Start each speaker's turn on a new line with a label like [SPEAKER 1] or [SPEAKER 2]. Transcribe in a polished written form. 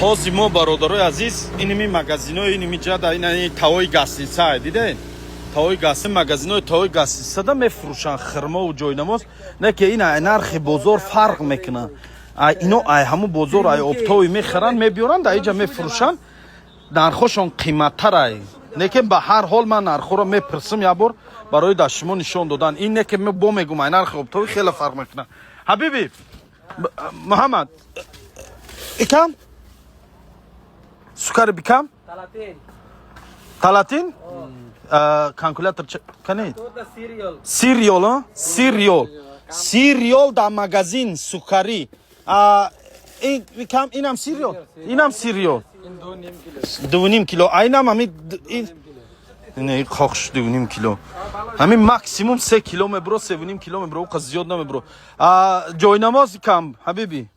[SPEAKER 1] ҳозир мо бародарои азиз иними магазинои иними ҷада ин тавои гасиса диден тавои гаси магазинои тавои гасисада мефурӯшанд хирмову ҷойнамоз не ки ин нархи бозор фарқ мекунад ино ай ҳамун бозор ай обтои мехаранд мебиёранд дар иҷа мефурӯшанд нархошон қиматтар ай лекин ба ҳар ҳол ман нархоро мепирсам як бор барои дар шумо нишон додан ин не ки бо мегум ай нархи обтои хеле фарқ мекунад ҳабиби муҳаммад икам сукари бикам талатин калкулятор канед сириол дар магазин сукари инам сириол 2.5 кило айнам ҳамин хохш 2.5 кило ҳамин максимум 3 кило мебро 3.5 кило мебро оқа зиёд намебро ҷойнамоз кам ҳабиби